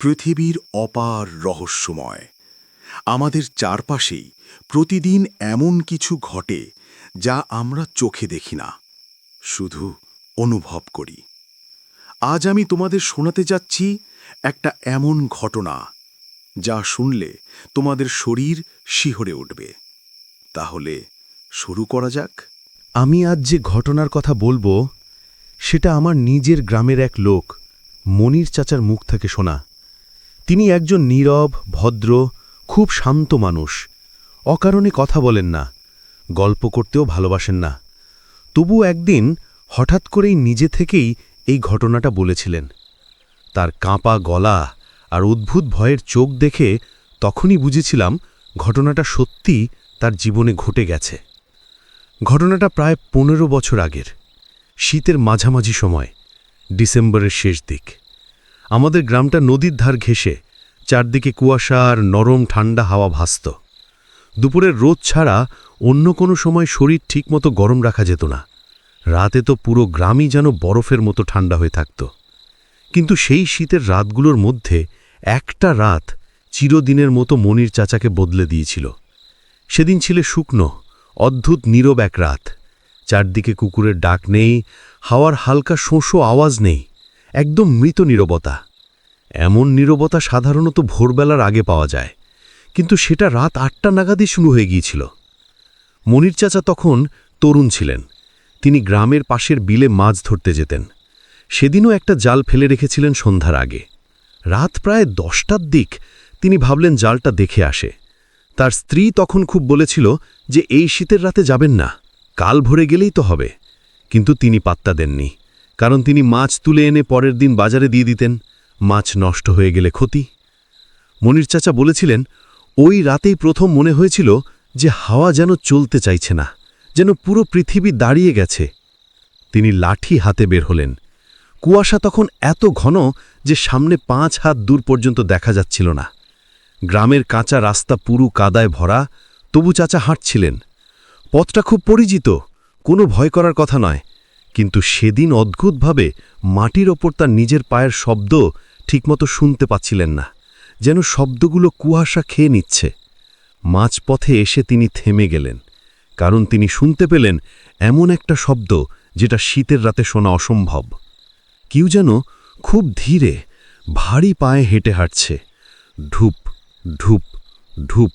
পৃথিবীর অপার রহস্যময়। আমাদের চারপাশেই প্রতিদিন এমন কিছু ঘটে যা আমরা চোখে দেখি না, শুধু অনুভব করি। আজ আমি তোমাদের শোনাতে যাচ্ছি একটা এমন ঘটনা যা শুনলে তোমাদের শরীর শিহরে উঠবে। তাহলে শুরু করা যাক। আমি আজ যে ঘটনার কথা বলবো সেটা আমার নিজের গ্রামের এক লোক মনির চাচার মুখ থেকে শোনা। তিনি একজন নীরব, ভদ্র, খুব শান্ত মানুষ। অকারণে কথা বলেন না, গল্প করতেও ভালোবাসেন না। তবু একদিন হঠাৎ করেই নিজে থেকেই এই ঘটনাটা বলেছিলেন। তার কাঁপা গলা আর অদ্ভুত ভয়ের চোখ দেখে তখনই বুঝেছিলাম ঘটনাটা সত্যি তার জীবনে ঘটে গেছে। ঘটনাটা প্রায় 15 বছর আগের, শীতের মাঝামাঝি সময়, ডিসেম্বরের শেষ দিক। আমাদের গ্রামটা নদীর ধার ঘেঁষে, চারদিকে কুয়াশা আর নরম ঠান্ডা হাওয়া ভাসত। দুপুরের রোদ ছাড়া অন্য কোনো সময় শরীর ঠিকমতো গরম রাখা যেত না। রাতে তো পুরো গ্রামই যেন বরফের মতো ঠান্ডা হয়ে থাকত। কিন্তু সেই শীতের রাতগুলোর মধ্যে একটা রাত চিরদিনের মতো মনির চাচাকে বদলে দিয়েছিল। সেদিন ছিল শুকনো, অদ্ভুত নীরব এক রাত। চারদিকে কুকুরের ডাক নেই, হাওয়ার হালকা শোঁশো আওয়াজ নেই, একদম মৃত নীরবতা। এমন নীরবতা সাধারণত ভোরবেলার আগে পাওয়া যায়, কিন্তু সেটা রাত 8টা নাগাদই শুরু হয়ে গিয়েছিল। মনির চাচা তখন তরুণ ছিলেন। তিনি গ্রামের পাশের বিলে মাছ ধরতে যেতেন। সেদিনও একটা জাল ফেলে রেখেছিলেন সন্ধ্যার আগে। রাত প্রায় 10টার দিক তিনি ভাবলেন জালটা দেখে আসে। তার স্ত্রী তখন খুব বলেছিল যে এই শীতের রাতে যাবেন না, কাল ভোরে গেলেই তো হবে। কিন্তু তিনি পাত্তা দেননি, কারণ তিনি মাছ তুলে এনে পরের দিন বাজারে দিয়ে দিতেন। মাছ নষ্ট হয়ে গেলে ক্ষতি। মনির চাচা বলেছিলেন, ওই রাতেই প্রথম মনে হয়েছিল যে হাওয়া যেন চলতে চাইছে না, যেন পুরো পৃথিবী দাঁড়িয়ে গেছে। তিনি লাঠি হাতে বের হলেন। কুয়াশা তখন এত ঘন যে সামনে 5 হাত দূর পর্যন্ত দেখা যাচ্ছিল না। গ্রামের কাঁচা রাস্তা পুরো কাদায় ভরা, তবু চাচা হাঁটছিলেন। পথটা খুব পরিচিত, কোনো ভয় করার কথা নয়। কিন্তু সেদিন অদ্ভুতভাবে মাটির ওপর তার নিজের পায়ের শব্দ ঠিকমতো শুনতে পাচ্ছিলেন না, যেন শব্দগুলো কুয়াশা খেয়ে নিচ্ছে। মাঝপথে এসে তিনি থেমে গেলেন, কারণ তিনি শুনতে পেলেন এমন একটা শব্দ যেটা শীতের রাতে শোনা অসম্ভব। কেউ যেন খুব ধীরে, ভারী পায়ে হেঁটে হাঁটছে, ঢুপ ঢুপ ঢুপ।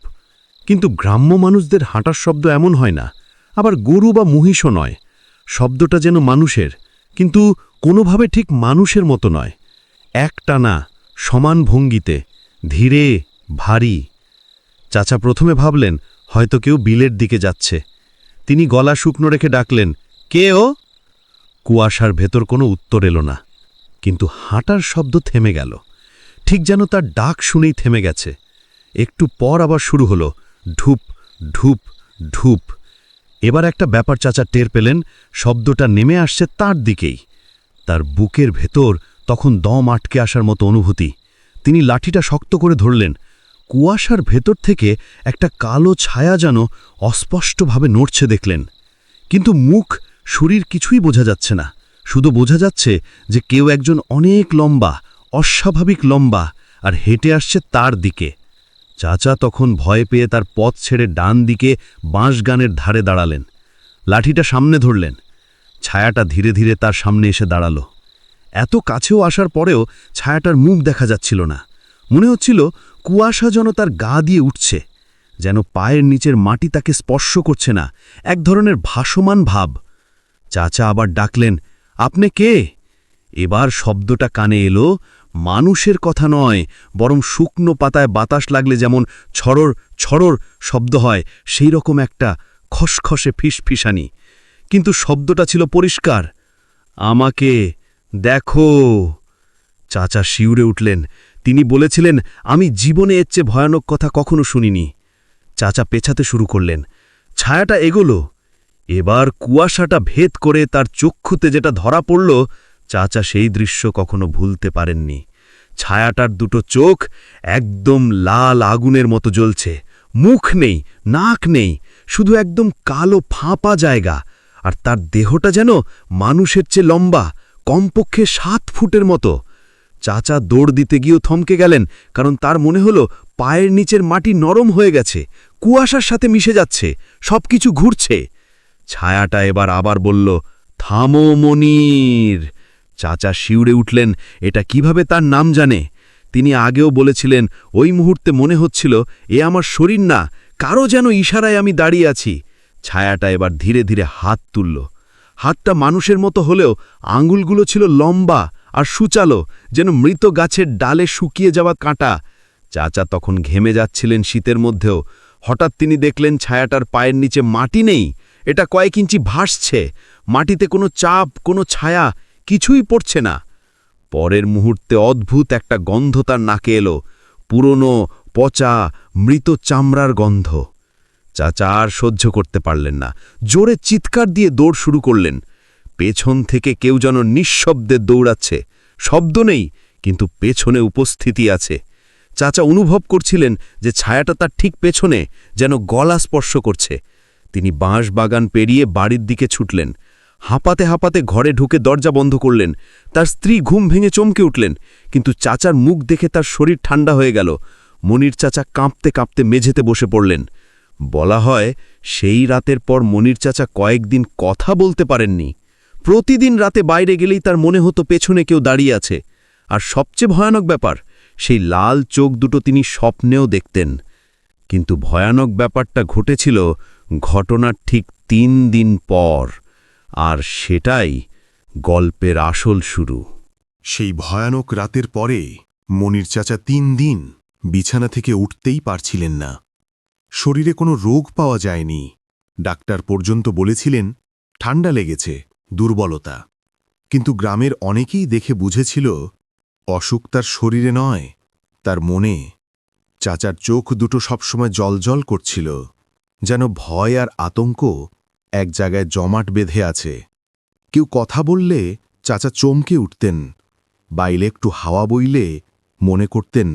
কিন্তু গ্রাম্য মানুষদের হাঁটার শব্দ এমন হয় না, আবার গরু বা মহিষও নয়। শব্দটা যেন মানুষের, কিন্তু কোনোভাবে ঠিক মানুষের মতো নয়। একটানা, সমান ভঙ্গিতে, ধীরে, ভারী। চাচা প্রথমে ভাবলেন হয়তো কেউ বিলের দিকে যাচ্ছে। তিনি গলা শুকনো রেখে ডাকলেন, কে ও? কুয়াশার ভেতর কোনো উত্তর এলো না, কিন্তু হাঁটার শব্দ থেমে গেল, ঠিক যেন তার ডাক শুনেই থেমে গেছে। একটু পর আবার শুরু হলো, ঢুপ ঢুপ ঢুপ। এবার একটা ব্যাপার চাচা টের পেলেন, শব্দটা নেমে আসছে তার দিকেই। তার বুকের ভেতর তখন দম আটকে আসার মতো অনুভূতি। তিনি লাঠিটা শক্ত করে ধরলেন। কুয়াশার ভেতর থেকে একটা কালো ছায়া যেন অস্পষ্টভাবে নড়ছে দেখলেন। কিন্তু মুখ, শরীর কিছুই বোঝা যাচ্ছে না, শুধু বোঝা যাচ্ছে যে কেউ একজন অনেক লম্বা, অস্বাভাবিক লম্বা, আর হেঁটে আসছে তার দিকে। চাচা তখন ভয় পেয়ে তার পথ ছেড়ে ডান দিকে বাঁশগানের ধারে দাঁড়ালেন। লাঠিটা সামনে ধরলেন। ছায়াটা ধীরে ধীরে তার সামনে এসে দাঁড়ালো। এত কাছেও আসার পরেও ছায়াটার মুখ দেখা যাচ্ছিল না। মনে হচ্ছিল কুয়াশা যেন তার গা দিয়ে উঠছে, যেন পায়ের নিচের মাটি তাকে স্পর্শ করছে না, এক ধরনের ভাসমান ভাব। চাচা আবার ডাকলেন, আপনি কে? এবার শব্দটা কানে এলো, মানুষের কথা নয়, বরং শুকনো পাতায় বাতাস লাগলে যেমন ছড়র ছড়র শব্দ হয়, সেই রকম একটা খসখসে ফিসফিসানি। কিন্তু শব্দটা ছিল পরিষ্কার, আমাকে দেখো। চাচা শিউরে উঠলেন। তিনি বলেছিলেন, আমি জীবনে এর চেয়ে ভয়ানক কথা কখনো শুনিনি। চাচা পেছাতে শুরু করলেন। ছায়াটা এগোলো। এবার কুয়াশাটা ভেদ করে তার চক্ষুতে যেটা ধরা পড়ল, চাচা সেই দৃশ্য কখনো ভুলতে পারেননি। ছায়াটার দুটো চোখ একদম লাল আগুনের মতো জ্বলছে, মুখ নেই, নাক নেই, শুধু একদম কালো ফাঁপা জায়গা। আর তার দেহটা যেন মানুষের চেয়ে লম্বা, কমপক্ষে 7 ফুটের মতো। চাচা দৌড় দিতে গিয়েও থমকে গেলেন, কারণ তার মনে হলো পায়ের নিচের মাটি নরম হয়ে গেছে, কুয়াশার সাথে মিশে যাচ্ছে, সবকিছু ঘুরছে। ছায়াটা এবার আবার বলল, থামো মনির। চাচা শিউরে উঠলেন, এটা কিভাবে তার নাম জানে? তিনি আগেও বলেছিলেন, ওই মুহূর্তে মনে হচ্ছিল এ আমার শরীর না, কারো যেন ইশারায় আমি দাঁড়িয়ে আছি। ছায়াটা এবার ধীরে ধীরে হাত তুলল। হাতটা মানুষের মতো হলেও আঙুলগুলো ছিল লম্বা আর সুচালো, যেন মৃত গাছের ডালে শুকিয়ে যাওয়া কাঁটা। চাচা তখন ঘেমে যাচ্ছিলেন শীতের মধ্যেও। হঠাৎ তিনি দেখলেন ছায়াটার পায়ের নিচে মাটি নেই, এটা কয়েক ইঞ্চি ভাসছে। মাটিতে কোনো চাপ, কোনো ছায়া, কিছুই পড়ছে না। পরের মুহূর্তে অদ্ভুত একটা গন্ধ তার নাকে এলো, পুরনো, পচা, মৃত চামড়ার গন্ধ। চাচা আর সহ্য করতে পারলেন না, জোরে চিৎকার দিয়ে দৌড় শুরু করলেন। পেছন থেকে কেউ যেন নিঃশব্দে দৌড়াচ্ছে, শব্দ নেই, কিন্তু পেছনে উপস্থিতি আছে। চাচা অনুভব করছিলেন যে ছায়াটা তার ঠিক পেছনে, যেন গলা স্পর্শ করছে। তিনি বাঁশ বাগান পেরিয়ে বাড়ির দিকে ছুটলেন। হাঁপাতে হাঁপাতে ঘরে ঢুকে দরজা বন্ধ করলেন। তার স্ত্রী ঘুম ভেঙে চমকে উঠলেন, কিন্তু চাচার মুখ দেখে তার শরীর ঠান্ডা হয়ে গেল। মনির চাচা কাঁপতে কাঁপতে মেঝেতে বসে পড়লেন। বলা হয় সেই রাতের পর মনির চাচা কয়েকদিন কথা বলতে পারেননি। প্রতিদিন রাতে বাইরে গেলেই তার মনে হতো পেছনে কেউ দাঁড়িয়ে আছে। আর সবচেয়ে ভয়ানক ব্যাপার, সেই লাল চোখ দুটো তিনি স্বপ্নেও দেখতেন। কিন্তু ভয়ানক ব্যাপারটা ঘটেছিল ঘটনার ঠিক 3 দিন পর, আর সেটাই গল্পের আসল শুরু। সেই ভয়ানক রাতের পরে মনির চাচা 3 দিন বিছানা থেকে উঠতেই পারছিলেন না। শরীরে কোনো রোগ পাওয়া যায়নি, ডাক্তার পর্যন্ত বলেছিলেন ঠান্ডা লেগেছে, দুর্বলতা। কিন্তু গ্রামের অনেকেই দেখে বুঝেছিল অসুখ তার শরীরে নয়, তার মনে। চাচার চোখ দুটো সবসময় জলজল করছিল, যেন ভয় আর আতঙ্ক এক জায়গায় জমাট বেঁধে আছে। কেউ কথা বললে চাচা চমকে উঠতেন, বাইরে একটু হাওয়া বইলে মনে করতেন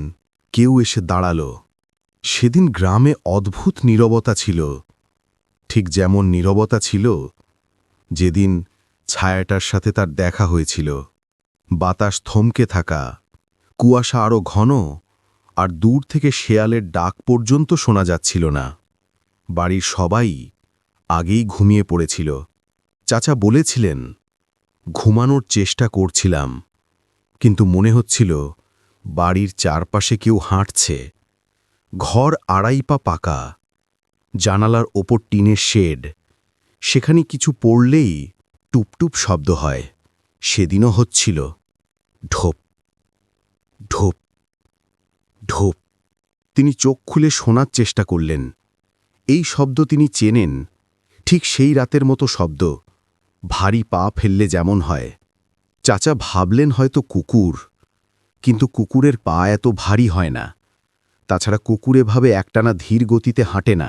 কেউ এসে দাঁড়ালো। সেদিন গ্রামে অদ্ভুত নীরবতা ছিল, ঠিক যেমন নীরবতা ছিল যেদিন ছায়াটার সাথে তার দেখা হয়েছিল। বাতাস থমকে থাকা, কুয়াশা আরও ঘন, আর দূর থেকে শেয়ালের ডাক পর্যন্ত শোনা যাচ্ছিল না। বাড়ির সবাই আগেই ঘুমিয়ে পড়েছিল। চাচা বলেছিলেন, ঘুমানোর চেষ্টা করছিলাম, কিন্তু মনে হচ্ছিল বাড়ির চারপাশে কেউ হাঁটছে। ঘর 2.5 পা পাকা, জানালার ওপর টিনের শেড, সেখানে কিছু পড়লেই টুপটুপ শব্দ হয়। সেদিনও হচ্ছিল, ঢোপ ঢোপ ঢোপ। তিনি চোখ খুলে শোনার চেষ্টা করলেন। এই শব্দ তিনি চেনেন, ঠিক সেই রাতের মতো শব্দ, ভারী পা ফেললে যেমন হয়। চাচা ভাবলেন হয়তো কুকুর, কিন্তু কুকুরের পা এত ভারী হয় না। তাছাড়া কুকুর এভাবে একটানা ধীর গতিতে হাঁটে না।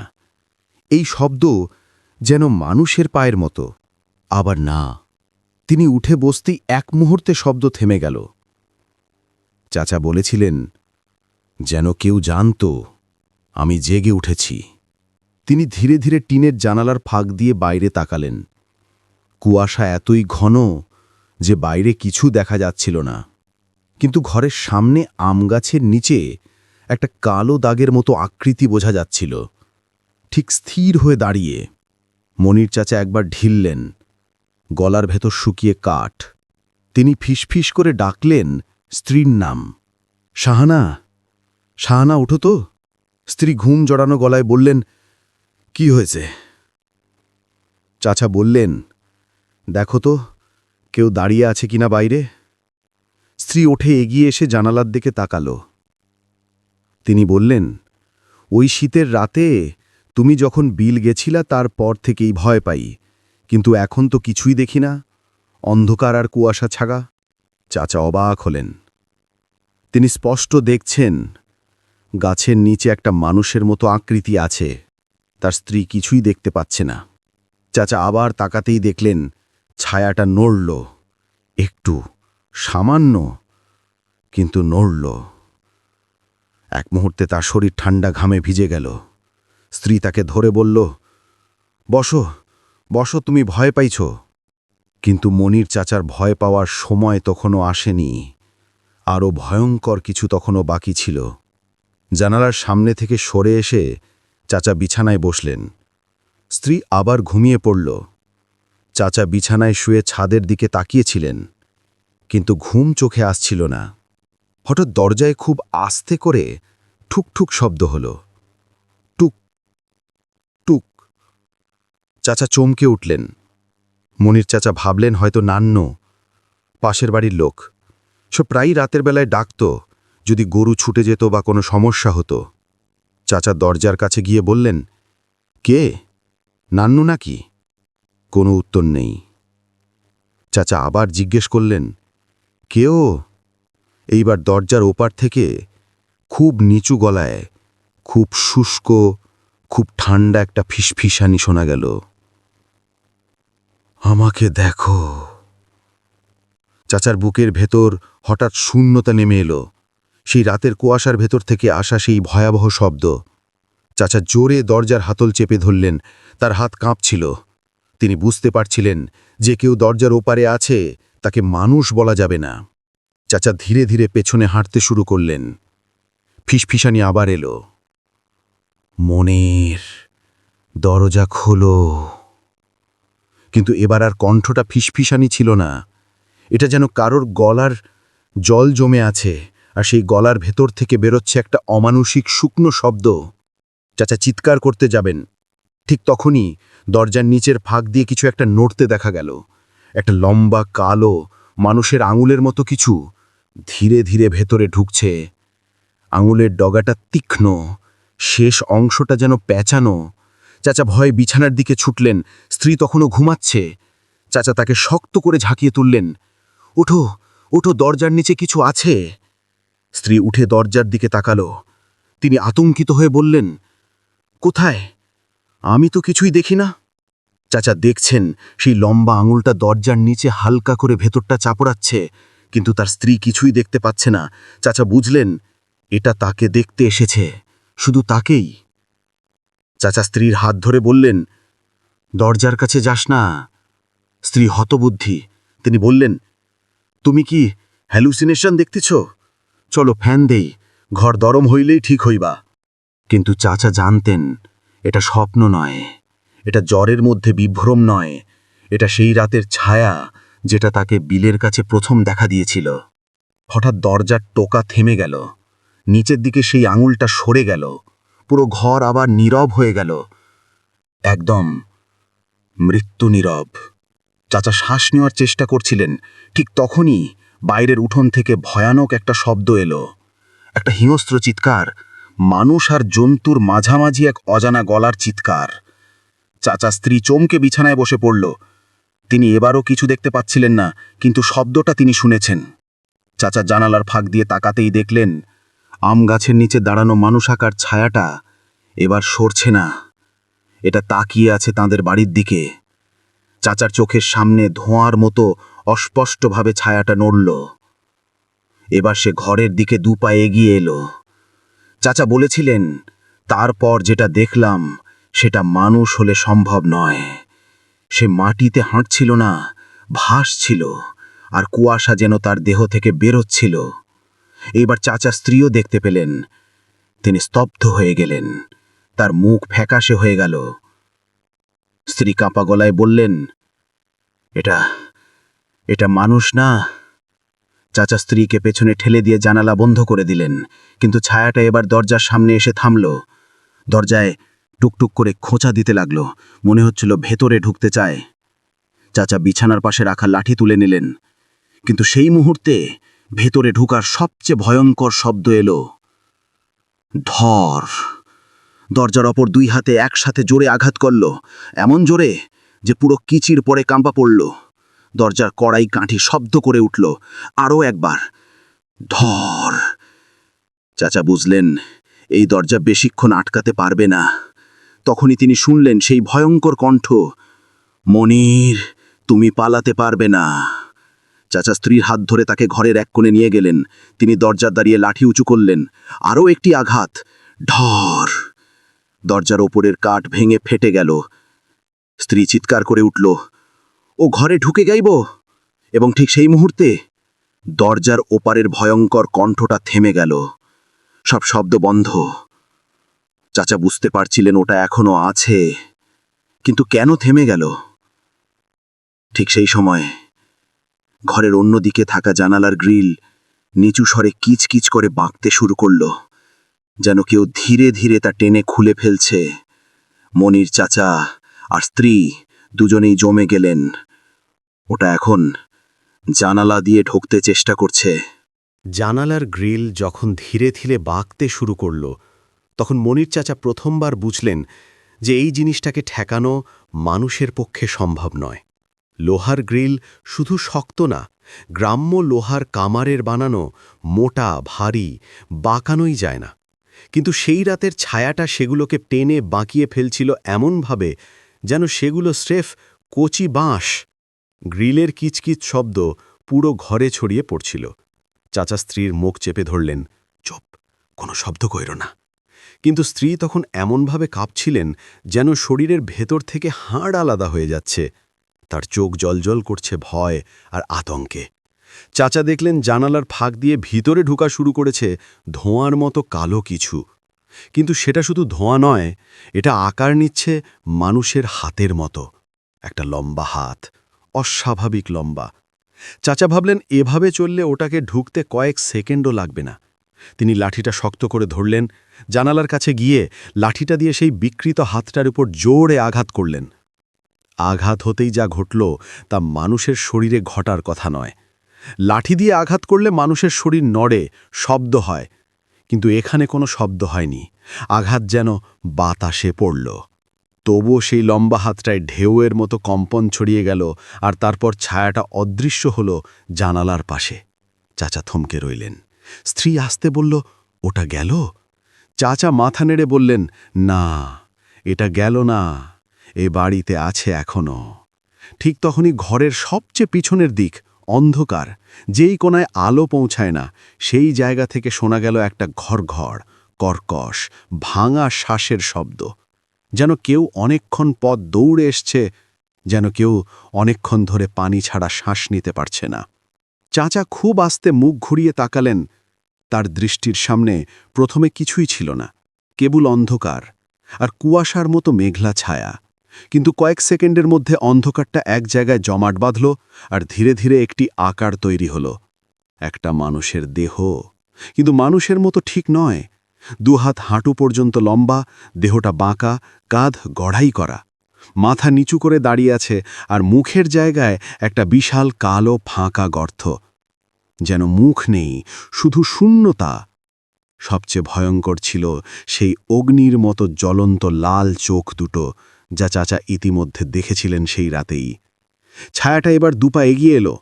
এই শব্দ যেন মানুষের পায়ের মতো। আবার না, তিনি উঠে বসতেই এক মুহূর্তে শব্দ থেমে গেল। চাচা বলেছিলেন, যেন কেউ জানত আমি জেগে উঠেছি। তিনি ধীরে ধীরে টিনের জানালার ফাঁক দিয়ে বাইরে তাকালেন। কুয়াশা এতই ঘন যে বাইরে কিছু দেখা যাচ্ছিল না, কিন্তু ঘরের সামনে আমগাছের নিচে একটা কালো দাগের মতো আকৃতি বোঝা যাচ্ছিল, ঠিক স্থির হয়ে দাঁড়িয়ে। মনির চাচা একবার ঢিললেন, গলার ভেতর শুকিয়ে কাঠ। তিনি ফিসফিস করে ডাকলেন স্ত্রীর নাম, শাহানা, শাহানা ওঠো তো। স্ত্রী ঘুম জড়ানো গলায় বললেন, কি হয়েছে? চাচা বললেন, দেখো তো কেউ দাঁড়িয়ে আছে কিনা বাইরে। স্ত্রী ওঠে এগিয়ে এসে জানালার দিকে তাকালো। তিনি বললেন, ওই শীতের রাতে তুমি যখন বিল গেছিলা তারপর থেকেই ভয় পাই, কিন্তু এখন তো কিছুই দেখি না, অন্ধকার আর কুয়াশা ছাগা। চাচা অবাক হলেন। তিনি স্পষ্ট দেখছেন গাছের নিচে একটা মানুষের মতো আকৃতি আছে। তার স্ত্রী কিছুই দেখতে পাচ্ছে না। চাচা আবার তাকাতেই দেখলেন ছায়াটা নড়ল, একটু, সামান্য, কিন্তু নড়ল। এক মুহূর্তে তার শরীর ঠান্ডা ঘামে ভিজে গেল। স্ত্রী তাকে ধরে বলল, বসো বসো, তুমি ভয় পাইছ। কিন্তু মনির চাচার ভয় পাওয়ার সময় তখনও আসেনি। আরও ভয়ঙ্কর কিছু তখনও বাকি ছিল। জানালার সামনে থেকে সরে এসে চাচা বিছানায় বসলেন। স্ত্রী আবার ঘুমিয়ে পড়ল। চাচা বিছানায় শুয়ে ছাদের দিকে তাকিয়েছিলেন, কিন্তু ঘুম চোখে আসছিল না। হঠাৎ দরজায় খুব আস্তে করে ঠুকঠুক শব্দ হল। টুক টুক। চাচা চমকে উঠলেন। মনির চাচা ভাবলেন হয়তো নান্ন, পাশের বাড়ির লোক। সে প্রায়ই রাতের বেলায় ডাকত, যদি গরু ছুটে যেত বা কোনো সমস্যা হতো। চাচা দরজার কাছে গিয়ে বললেন, কে? নান্নু নাকি? কোনো উত্তর নেই। চাচা আবার জিজ্ঞেস করলেন, কেও? এইবার দরজার ওপার থেকে খুব নিচু গলায়, খুব শুষ্ক, খুব ঠান্ডা একটা ফিসফিসানি শোনা গেল, আমাকে দেখো। চাচার বুকের ভেতর হঠাৎ শূন্যতা নেমে এলো। সেই রাতের কুয়াশার ভেতর থেকে আসা সেই ভয়াবহ শব্দ। চাচা জোরে দরজার হাতল চেপে ধরলেন। তার হাত কাঁপছিল। তিনি বুঝতে পারছিলেন যে কেউ দরজার ওপারে আছে, তাকে মানুষ বলা যাবে না। চাচা ধীরে ধীরে পেছনে হাঁটতে শুরু করলেন। ফিসফিসানি আবার এলো, মনের দরজা খোলো। কিন্তু এবার আর কণ্ঠটা ফিসফিসানি ছিল না। এটা যেন কারোর গলার জল জমে আছে, আর সেই গলার ভেতর থেকে বেরোচ্ছে একটা অমানুষিক শুকনো শব্দ। চাচা চিৎকার করতে যাবেন, ঠিক তখনই দরজার নিচের ফাঁক দিয়ে কিছু একটা নড়তে দেখা গেল। একটা লম্বা কালো মানুষের আঙুলের মতো কিছু ধীরে ধীরে ভেতরে ঢুকছে। আঙুলের ডগাটা তীক্ষ্ণ, শেষ অংশটা যেন প্যাঁচানো। চাচা ভয়ে বিছানার দিকে ছুটলেন। স্ত্রী তখনও ঘুমাচ্ছে। চাচা তাকে শক্ত করে ঝাঁকিয়ে তুললেন, ওঠো ওঠো, দরজার নিচে কিছু আছে। স্ত্রী উঠে দরজার দিকে তাকালো। তিনি আতঙ্কিত হয়ে বললেন, কোথায়? আমি তো কিছুই দেখি না। চাচা দেখছেন সেই লম্বা আঙুলটা দরজার নিচে হালকা করে ভেতরটা চাপড়াচ্ছে, কিন্তু তার স্ত্রী কিছুই দেখতে পাচ্ছে না। চাচা বুঝলেন এটা তাকে দেখতে এসেছে, শুধু তাকেই। চাচা স্ত্রীর হাত ধরে বললেন, দরজার কাছে যাস না। স্ত্রী হতবুদ্ধি। তিনি বললেন, তুমি কি হ্যালুসিনেশন দেখতেছ? চলো ফ্যান দেই, ঘর গরম হইলেই ঠিক হইবা। কিন্তু চাচা জানতেন এটা স্বপ্ন নয়, এটা জ্বরের মধ্যে বিভ্রম নয়, এটা সেই রাতের ছায়া যেটা তাকে বিলের কাছে প্রথম দেখা দিয়েছিল। হঠাৎ দরজার টোকা থেমে গেল। নিচের দিকে সেই আঙুলটা সরে গেল। পুরো ঘর আবার নীরব হয়ে গেল, একদম মৃত্যু নীরব। চাচা শ্বাস নেওয়ার চেষ্টা করছিলেন। ঠিক তখনই বাইরের উঠোন থেকে ভয়ানক একটা শব্দ এলো, একটা হিংস্র চিৎকার, মানুষ আর জন্তুর মাঝামাঝি এক অজানা গলার চিৎকার। চাচা স্ত্রী চমকে বিছানায় বসে পড়ল। তিনি এবারও কিছু দেখতে পাচ্ছিলেন না, কিন্তু শব্দটা তিনি শুনেছেন। চাচা জানালার ফাঁক দিয়ে তাকাতেই দেখলেন আম গাছের নিচে দাঁড়ানো মানুষাকার ছায়াটা এবার সরছে না, এটা তাকিয়ে আছে তাদের বাড়ির দিকে। চাচার চোখের সামনে ধোঁয়ার মতো অস্পষ্টভাবে ছায়াটা নড়ল। এবার সে ঘরের দিকে দু পা এগিয়ে এলো। চাচা বলেছিলেন, তারপর যেটা দেখলাম সেটা মানুষ হলে সম্ভব নয়। সে মাটিতে হাঁটছিল না, ভাসছিল, আর কুয়াশা যেন তার দেহ থেকে বেরোচ্ছিল। এবার চাচা স্ত্রীও দেখতে পেলেন। তিনি স্তব্ধ হয়ে গেলেন, তার মুখ ফ্যাকাশে হয়ে গেল। স্ত্রী কাঁপা গলায় বললেন, এটা এটা মানুষ না। চাচা স্ত্রীকে পেছনে ঠেলে দিয়ে জানালা বন্ধ করে দিলেন, কিন্তু ছায়াটা এবার দরজার সামনে এসে থামল। দরজায় টুকটুক করে খোঁচা দিতে লাগলো, মনে হচ্ছিল ভেতরে ঢুকতে চায়। চাচা বিছানার পাশে রাখা লাঠি তুলে নিলেন, কিন্তু সেই মুহূর্তে ভেতরে ঢুকার সবচেয়ে ভয়ঙ্কর শব্দ এলো, ধর। দরজার অপর দুই হাতে একসাথে জোরে আঘাত করল, এমন জোরে যে পুরো কিচির পরে কাঁপা পড়ল। দরজার কড়াই কাঠি শব্দ করে উঠল, আরও একবার, ধর। চাচা বুঝলেন এই দরজা বেশিক্ষণ আটকাতে পারবে না। তখনই তিনি শুনলেন সেই ভয়ঙ্কর কণ্ঠ, মনির, তুমি পালাতে পারবে না। চাচা স্ত্রীর হাত ধরে তাকে ঘরের এক কোণে নিয়ে গেলেন। তিনি দরজার দাঁড়িয়ে লাঠি উঁচু করলেন, আরও একটি আঘাত, ঢর। দরজার ওপরের কাঠ ভেঙে ফেটে গেল। স্ত্রী চিৎকার করে উঠল, ও ঘরে ঢুকে গাইব। এবং ঠিক সেই মুহূর্তে দরজার ওপারের ভয়ঙ্কর কণ্ঠটা থেমে গেল। সব শব্দ বন্ধ। চাচা বুঝতে পারছিলেন ওটা এখনো আছে, কিন্তু কেন থেমে গেল? ঠিক সেই সময় ঘরের অন্যদিকে থাকা জানালার গ্রিল নিচু স্বরে কিচকিচ করে বাঁকতে শুরু করল, যেন কেউ ধীরে ধীরে তা টেনে খুলে ফেলছে। মনির চাচা আর স্ত্রী দুজনেই জমে গেলেন। ওটা এখন জানালা দিয়ে ঢুকতে চেষ্টা করছে। জানালার গ্রিল যখন ধীরে ধীরে বাঁকতে শুরু করল, তখন মনির চাচা প্রথমবার বুঝলেন যে এই জিনিসটাকে ঠেকানো মানুষের পক্ষে সম্ভব নয়। লোহার গ্রিল শুধু শক্ত না, গ্রাম্য লোহার কামারের বানানো, মোটা ভারী, বাঁকানোই যায় না। কিন্তু সেই রাতের ছায়াটা সেগুলোকে টেনে বাঁকিয়ে ফেলছিল এমনভাবে যেন সেগুলো স্রেফ কচি বাঁশ। গ্রিলের কিচকিচ শব্দ পুরো ঘরে ছড়িয়ে পড়ছিল। চাচা স্ত্রীর মুখ চেপে ধরলেন, চুপ, কোনো শব্দ কইরো না। কিন্তু স্ত্রী তখন এমনভাবে কাঁপছিলেন যেন শরীরের ভেতর থেকে হাড় আলাদা হয়ে যাচ্ছে। তার চোখ জলজল করছে ভয় আর আতঙ্কে। চাচা দেখলেন জানালার ফাঁক দিয়ে ভিতরে ঢোকা শুরু করেছে ধোঁয়ার মতো কালো কিছু। কিন্তু সেটা শুধু ধোঁয়া নয়, এটা আকার নিচ্ছে মানুষের হাতের মতো। একটা লম্বা হাত, অস্বাভাবিক লম্বা। চাচা ভাবলেন এভাবে চললে ওটাকে ঢুকতে কয়েক সেকেন্ডও লাগবে না। তিনি লাঠিটা শক্ত করে ধরলেন, জানালার কাছে গিয়ে লাঠিটা দিয়ে সেই বিকৃত হাতটার উপর জোরে আঘাত করলেন। আঘাত হতেই যা ঘটল তা মানুষের শরীরে ঘটার কথা নয়। লাঠি দিয়ে আঘাত করলে মানুষের শরীর নড়ে, শব্দ হয়, কিন্তু এখানে কোনো শব্দ হয়নি। আঘাত যেন বাতাসে পড়ল। তবুও সেই লম্বা হাতটায় ঢেউয়ের মতো কম্পন ছড়িয়ে গেল, আর তারপর ছায়াটা অদৃশ্য হল জানালার পাশে। চাচা থমকে রইলেন। স্ত্রী আসতে বলল, ওটা গেল? চাচা মাথা নেড়ে বললেন, না, এটা গেল না, এ বাড়িতে আছে এখনো। ঠিক তখনই ঘরের সবচেয়ে পিছনের দিক, অন্ধকার, যেই কোনায় আলো পৌঁছায় না, সেই জায়গা থেকে শোনা গেল একটা ঘড়ঘড়, কর্কশ, ভাঙা শ্বাসের শব্দ। যেন কেউ অনেকক্ষণ পথ দৌড়ে এসছে, যেন কেউ অনেকক্ষণ ধরে পানি ছাড়া শ্বাস নিতে পারছে না। চাচা খুব আস্তে মুখ ঘুরিয়ে তাকালেন। তার দৃষ্টির সামনে প্রথমে কিছুই ছিল না, কেবল অন্ধকার আর কুয়াশার মতো মেঘলা ছায়া। কিন্তু কয়েক সেকেন্ডের মধ্যে অন্ধকারটা এক জায়গায় জমাট বাঁধল, আর ধীরে ধীরে একটি আকার তৈরি হল। একটা মানুষের দেহ, কিন্তু মানুষের মতো ঠিক নয়। দুহাত হাঁটু পর্যন্ত লম্বা, দেহটা বাঁকা, কাঁধ গড়াই করা। মাথা নিচু করে দাঁড়িয়ে আছে, আর মুখের জায়গায় একটা বিশাল কালো ফাঁকা গর্ত। যেন মুখ নেই, শুধু শূন্যতা। সবচেয়ে ভয়ঙ্কর ছিল সেই অগ্নির মতো জ্বলন্ত লাল চোখ দুটো, যা চাচা ইতিমধ্যে দেখেছিলেন সেই রাতেই। ছায়াটা এবার দুপা এগিয়ে এলো।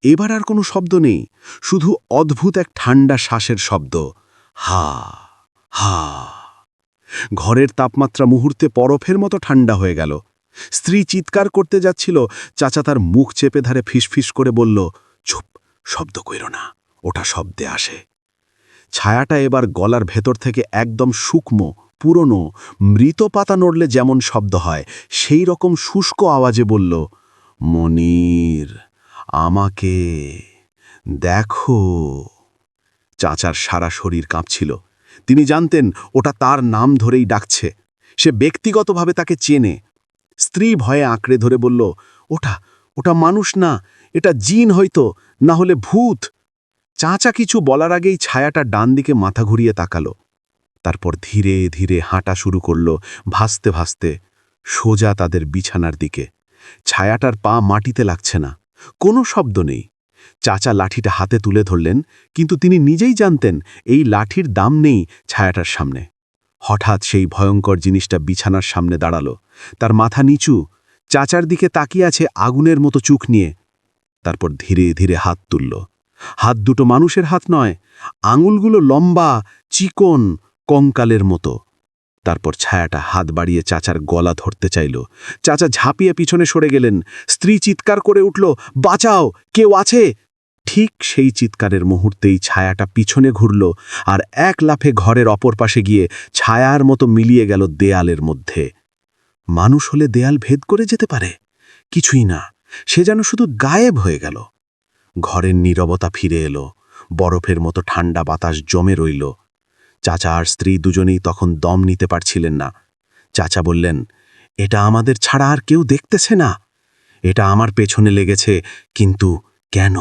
এবার আর কোনো শব্দ নেই, শুধু অদ্ভুত এক ঠান্ডা শ্বাসের শব্দ, হা হা। ঘরের তাপমাত্রা মুহূর্তে বরফের মতো ঠান্ডা হয়ে গেল। স্ত্রী চিৎকার করতে যাচ্ছিল, চাচা তার মুখ চেপে ধরে ফিসফিস করে বলল, চুপ, শব্দ কইরো না, ওটা শব্দে আসে। ছায়াটা এবার গলার ভেতর থেকে একদম শুকনো, পুরনো, মৃত পাতা নড়লে যেমন শব্দ হয় সেই রকম শুষ্ক আওয়াজে বলল, মনির, আমাকে দেখো। চাচার সারা শরীর কাঁপছিল। তিনি জানতেন ওটা তার নাম ধরেই ডাকছে। সে ব্যক্তিগতভাবে তাকে চেনে। স্ত্রী ভয়ে আঁকড়ে ধরে বলল, ওটা ওটা মানুষ না, এটা জিন হয়তো, না হলে ভূত। চাচা কিছু বলার আগেই ছায়াটা ডান দিকে মাথা ঘুরিয়ে তাকালো। তারপর ধীরে ধীরে হাঁটা শুরু করল, ভাসতে ভাসতে সোজা তাদের বিছানার দিকে। ছায়াটার পা মাটিতে লাগছে না, কোনো শব্দ নেই। চাচা লাঠিটা হাতে তুলে ধরলেন, কিন্তু তিনি নিজেই জানতেন এই লাঠির দাম নেই ছায়াটার সামনে। হঠাৎ সেই ভয়ঙ্কর জিনিসটা বিছানার সামনে দাঁড়ালো। তার মাথা নিচু, চাচার দিকে তাকিয়ে আছে আগুনের মতো চোখ নিয়ে। তারপর ধীরে ধীরে হাত তুলল। হাত দুটো মানুষের হাত নয়, আঙুলগুলো লম্বা, চিকন, কঙ্কালের মতো। তারপর ছায়াটা হাত বাড়িয়ে চাচার গলা ধরতে চাইল। চাচা ঝাঁপিয়ে পিছনে সরে গেলেন। স্ত্রী চিৎকার করে উঠল, বাঁচাও, কেউ আছে। ঠিক সেই চিৎকারের মুহূর্তেই ছায়াটা পিছনে ঘুরল, আর এক লাফে ঘরের অপর পাশে গিয়ে ছায়ার মতো মিলিয়ে গেল দেয়ালের মধ্যে। মানুষ হলে দেয়াল ভেদ করে যেতে পারে? কিছুই না, সে যেন শুধু গায়েব হয়ে গেল। ঘরের নীরবতা ফিরে এলো, বরফের মতো ঠান্ডা বাতাস জমে রইল। চাচা আর স্ত্রী দুজনেই তখন দম নিতে পারছিলেন না। চাচা বললেন, এটা আমাদের ছাড়া আর কেউ দেখতেছে না। এটা আমার পেছনে লেগেছে, কিন্তু কেন?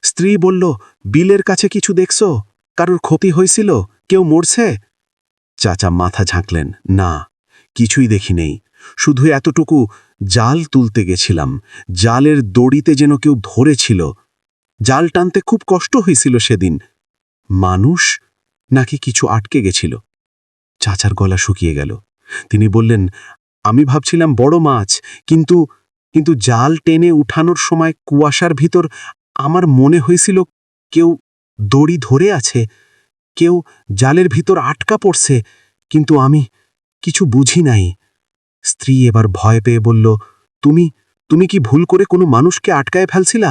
স্ত্রী বলল, বিলের কাছে কিছু দেখছো? কারোর ক্ষতি হয়েছিল? কেউ মরছে? চাচা মাথা ঝাঁকলেন, না, কিছুই দেখি নেই। শুধু এতটুকু, জাল তুলতে গেছিলাম, জালের দড়িতে যেন কেউ ধরেছিল। জাল টানতে খুব কষ্ট হয়েছিল সেদিন। মানুষ নাকি কিছু আটকে গেছিল? চাচার গলা শুকিয়ে গেল। তিনি বললেন, আমি ভাবছিলাম বড় মাছ, কিন্তু কিন্তু জাল টেনে উঠানোর সময় কুয়াশার ভিতর আমার মনে হয়েছিল কেউ দড়ি ধরে আছে, কেউ জালের ভিতর আটকা পড়ছে, কিন্তু আমি কিছু বুঝি নাই। স্ত্রী এবার ভয় পেয়ে বলল, তুমি তুমি কি ভুল করে কোনো মানুষকে আটকায় ফেলছিলা?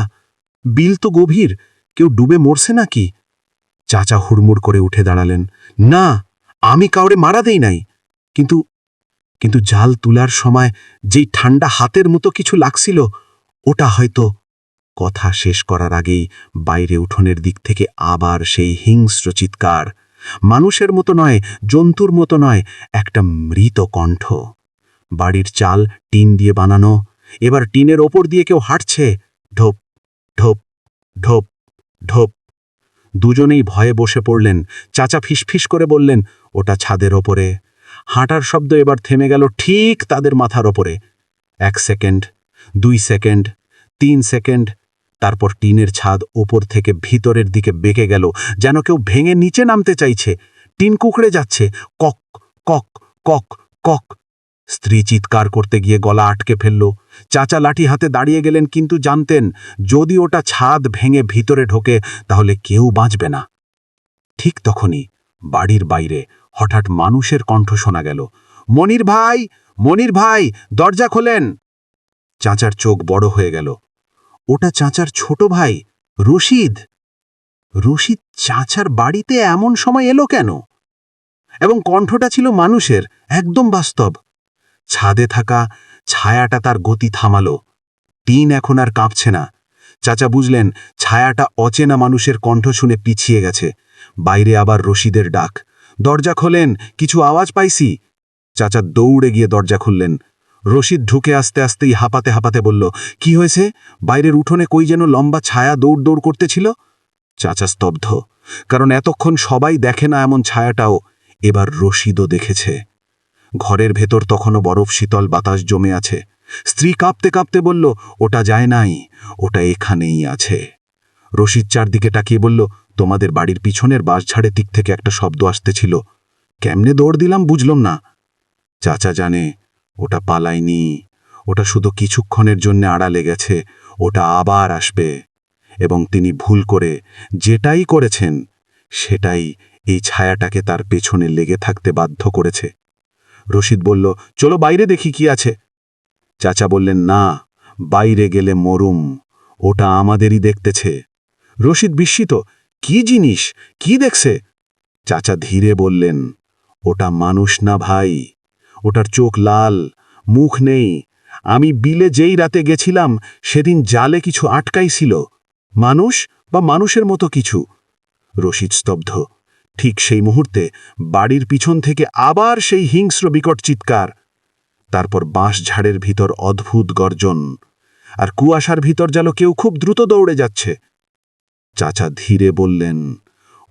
বিল তো গভীর, কেউ ডুবে মরছে নাকি? চাচা হুড়মুড় করে উঠে দাঁড়ালেন, না, আমি কাউরে মারা দেই নাই, কিন্তু কিন্তু জাল তুলার সময় যেই ঠান্ডা হাতের মতো কিছু লাগছিল, ওটা হয়তো। কথা শেষ করার আগেই বাইরে উঠোনের দিক থেকে আবার সেই হিংস্র চিৎকার। মানুষের মতো নয়, জন্তুর মতো নয়, একটা মৃত কণ্ঠ। বাড়ির চাল টিন দিয়ে বানানো, এবার টিনের ওপর দিয়ে কেউ হাঁটছে। ঢোপ ঢোপ ঢোপ ঢোপ। দুজনেই ভয়ে বসে পড়লেন। চাচা ফিসফিস করে বললেন, ওটা ছাদের ওপরে। হাঁটার শব্দ এবার থেমে গেল ঠিক তাদের মাথার ওপরে। 1 সেকেন্ড, 2 সেকেন্ড, 3 সেকেন্ড, তারপর টিনের ছাদ ওপর থেকে ভিতরের দিকে বেঁকে গেল, যেন কেউ ভেঙে নিচে নামতে চাইছে। টিন কুকড়ে যাচ্ছে, কক কক কক কক। স্ত্রী চিৎকার করতে গিয়ে গলা আটকে ফেলল। চাচা লাঠি হাতে দাঁড়িয়ে গেলেন, কিন্তু জানতেন যদি ওটা ছাদ ভেঙে ভিতরে ঢোকে তাহলে কেউ বাঁচবে না। ঠিক তখনই বাড়ির বাইরে হঠাৎ মানুষের কণ্ঠ শোনা গেল, মনির ভাই, মনির ভাই, দরজা খোলেন। চাচার চোখ বড় হয়ে গেল। ওটা চাচার ছোট ভাই রশিদ। রশিদ চাচার বাড়িতে এমন সময় এলো কেন? এবং কণ্ঠটা ছিল মানুষের, একদম বাস্তব। ছাদে থাকা ছায়াটা তার গতি থামালো। টিন এখন আর কাঁপছে না। চাচা বুঝলেন ছায়াটা অচেনা মানুষের কণ্ঠ শুনে পিছিয়ে গেছে। বাইরে আবার রশিদের ডাক, দরজা খোলেন, কিছু আওয়াজ পাইছি। চাচা দৌড়ে গিয়ে দরজা খুললেন। রশিদ ঢুকে আসতে আসতেই হাঁপাতে হাঁপাতে বলল, কি হয়েছে? বাইরের উঠোনে কই যেন লম্বা ছায়া দৌড় দৌড় করতেছিল। চাচা স্তব্ধ, কারণ এতক্ষণ সবাই দেখে না এমন ছায়াটাও এবার রশিদও দেখেছে। ঘরের ভেতর তখনও বরফ শীতল বাতাস জমে আছে। স্ত্রী কাঁপতে কাঁপতে বলল, ওটা যায় নাই, ওটা এখানেই আছে। রশিদ চারদিকে তাকিয়ে বলল, তোমাদের বাড়ির পিছনের বাঁশঝাড়ের দিক থেকে একটা শব্দ আসতেছিল। কেমনে দৌড় দিলাম বুঝলাম না। চাচা জানে ওটা পালায়নি, ওটা শুধু কিছুক্ষণের জন্য আড়ালে গেছে, ওটা আবার আসবে। এবং তিনি ভুল করে যেটাই করেছেন সেটাই এই ছায়াটাকে তার পেছনে লেগে থাকতে বাধ্য করেছে। রশিদ বলল, চলো বাইরে দেখি কি আছে। চাচা বললেন, না, বাইরে গেলে মরুম, ওটা আমাদেরই দেখতেছে। রশিদ বিস্মিত, কি জিনিস, কি দেখছে? চাচা ধীরে বললেন, ওটা মানুষ না ভাই, ওটার চোখ লাল, মুখ নেই। আমি বিলে যেই রাতে গেছিলাম সেদিন জালে কিছু আটকাইছিল, মানুষ বা মানুষের মতো কিছু। রশিদ স্তব্ধ। ঠিক সেই মুহূর্তে বাড়ির পিছন থেকে আবার সেই হিংস্র বিকট চিৎকার। তারপর বাঁশঝাড়ের ভিতর অদ্ভুত গর্জন, আর কুয়াশার ভিতর যেন কেউ খুব দ্রুত দৌড়ে যাচ্ছে। চাচা ধীরে বললেন,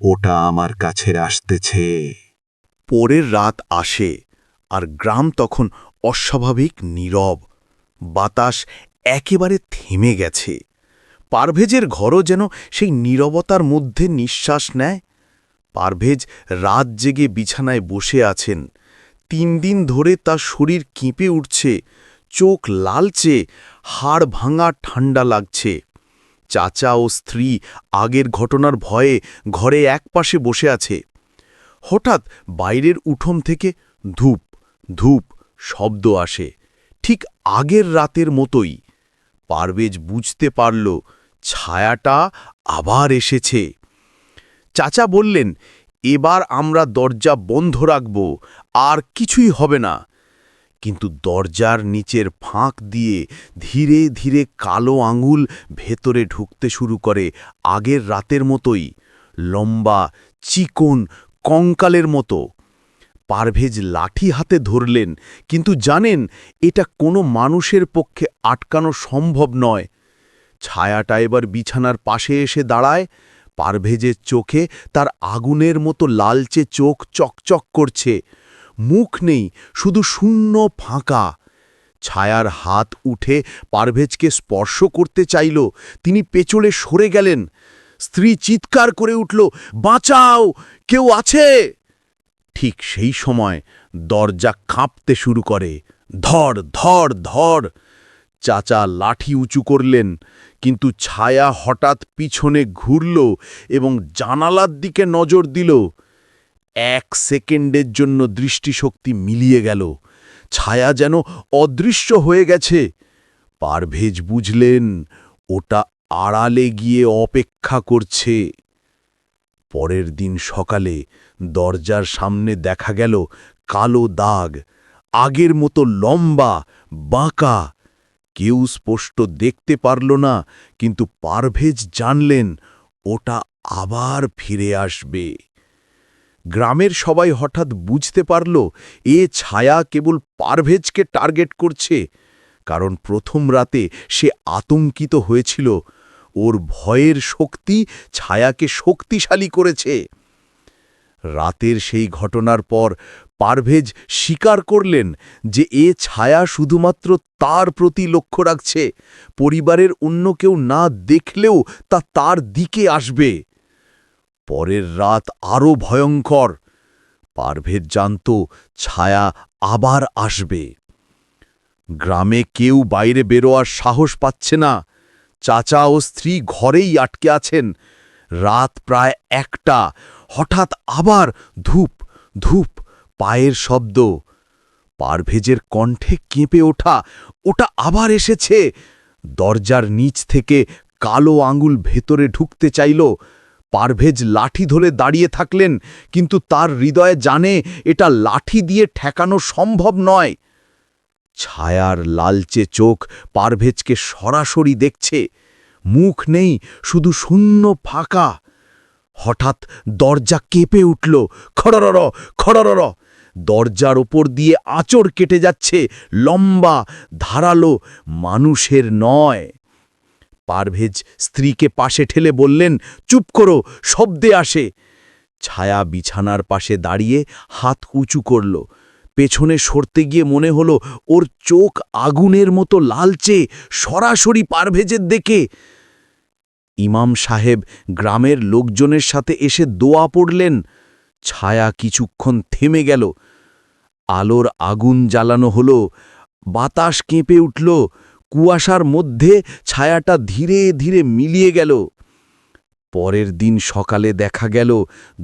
ওটা আমার কাছে আসতেছে। পরের রাত আসে, আর গ্রাম তখন অস্বাভাবিক নীরব। বাতাস একেবারে থেমে গেছে। পারভেজের ঘরও যেন সেই নীরবতার মধ্যে নিঃশ্বাস নেয়। পারভেজ রাত জেগে বিছানায় বসে আছেন। 3 দিন ধরে তার শরীর কেঁপে উঠছে, চোখ লালচে, হাড় ভাঙা ঠান্ডা লাগছে। চাচা ও স্ত্রী আগের ঘটনার ভয়ে ঘরে একপাশে বসে আছে। হঠাৎ বাইরের উঠোন থেকে ধূপ ধূপ শব্দ আসে, ঠিক আগের রাতের মতোই। পারভেজ বুঝতে পারল ছায়াটা আবার এসেছে। চাচা বললেন, এবার আমরা দরজা বন্ধ রাখব, আর কিছুই হবে না। কিন্তু দরজার নিচের ফাঁক দিয়ে ধীরে ধীরে কালো আঙুল ভেতরে ঢুকতে শুরু করে আগের রাতের মতোই, লম্বা, চিকন, কঙ্কালের মতো। পারভেজ লাঠি হাতে ধরলেন, কিন্তু জানেন এটা কোনো মানুষের পক্ষে আটকানো সম্ভব নয়। ছায়াটা এবার বিছানার পাশে এসে দাঁড়ায়। পারভেজের চোখে তার আগুনের মতো লালচে চোখ চকচক করছে। মুখ নেই, শুধু শূন্য, ফাঁকা। ছায়ার হাত উঠে পারভেজকে স্পর্শ করতে চাইল। তিনি পেছনে সরে গেলেন। স্ত্রী চিৎকার করে উঠল, বাঁচাও, কেউ আছে! ঠিক সেই সময় দরজা কাঁপতে শুরু করে। ধর ধর ধর! চাচা লাঠি উঁচু করলেন, কিন্তু ছায়া হঠাৎ পিছনে ঘুরল এবং জানালার দিকে নজর দিল। 1 সেকেন্ডের জন্য দৃষ্টিশক্তি মিলিয়ে গেল। ছায়া যেন অদৃশ্য হয়ে গেছে। পারভেজ বুঝলেন ওটা আড়ালে গিয়ে অপেক্ষা করছে। পরের দিন সকালে দরজার সামনে দেখা গেল কালো দাগ, আগের মতো লম্বা, বাঁকা। কেউ স্পষ্ট দেখতে পারল না, কিন্তু পারভেজ জানলেন ওটা আবার ফিরে আসবে। গ্রামের সবাই হঠাৎ বুঝতে পারল এ ছায়া কেবল পারভেজকে টার্গেট করছে, কারণ প্রথম রাতে সে আতঙ্কিত হয়েছিল। ওর ভয়ের শক্তি ছায়াকে শক্তিশালী করেছে। রাতের সেই ঘটনার পর পারভেজ স্বীকার করলেন যে এ ছায়া শুধুমাত্র তার প্রতি লক্ষ্য রাখছে। পরিবারের অন্য কেউ না দেখলেও তা তার দিকে আসবে। পরের রাত আরও ভয়ঙ্কর। পারভেজ জানত ছায়া আবার আসবে। গ্রামে কেউ বাইরে বেরোয়ার সাহস পাচ্ছে না। চাচা ও স্ত্রী ঘরেই আটকে আছেন। রাত প্রায় 1টা। হঠাৎ আবার ধূপ ধূপ, পায়ের শব্দ। পারভেজের কণ্ঠে কেঁপে ওঠা, ওটা আবার এসেছে। দরজার নিচ থেকে কালো আঙুল ভেতরে ঢুকতে চাইল। পারভেজ লাঠি ধরে দাঁড়িয়ে থাকলেন, কিন্তু তার হৃদয়ে জানে এটা লাঠি দিয়ে ঠেকানো সম্ভব নয়। ছায়ার লালচে চোখ পারভেজকে সরাসরি দেখছে। মুখ নেই, শুধু শূন্য, ফাঁকা। হঠাৎ দরজা কেঁপে উঠল, খড়রর খড়রর। দরজার ওপর দিয়ে আঁচড় কেটে যাচ্ছে, লম্বা, ধারালো, মানুষের নয়। পারভেজ স্ত্রীকে পাশে ঠেলে বললেন, চুপ করো, শব্দে আসে। ছায়া বিছানার পাশে দাঁড়িয়ে হাত উঁচু করল। পেছনে সরতে গিয়ে মনে হলো ওর চোখ আগুনের মতো লালচে, সরাসরি পারভেজের দিকে। ইমাম সাহেব গ্রামের লোকজনের সাথে এসে দোয়া পড়লেন। ছায়া কিছুক্ষণ থেমে গেল। আলোর আগুন জ্বালানো হলো, বাতাস কেঁপে উঠল। কুয়াশার মধ্যে ছায়াটা ধীরে ধীরে মিলিয়ে গেল। পরের দিন সকালে দেখা গেল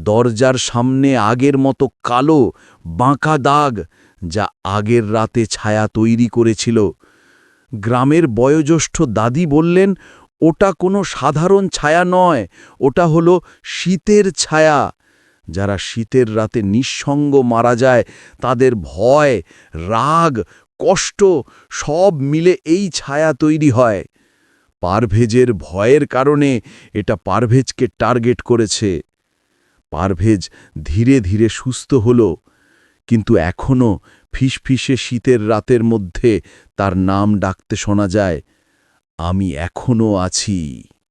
দরজার সামনে আগের মতো কালো, বাঁকা দাগ, যা আগের রাতে ছায়া তৈরি করেছিল। গ্রামের বয়োজ্যেষ্ঠ দাদি বললেন, ওটা কোনো সাধারণ ছায়া নয়, ওটা হলো শীতের ছায়া। যারা শীতের রাতে নিঃসঙ্গ মারা যায়, তাদের ভয়, রাগ, কষ্ট সব মিলে এই ছায়া তৈরি হয়। পারভেজের ভয়ের কারণে এটা পারভেজকে টার্গেট করেছে। পারভেজ ধীরে ধীরে সুস্থ হল, কিন্তু এখনও ফিসফিসে শীতের রাতের মধ্যে তার নাম ডাকতে শোনা যায়, আমি এখনও আছি।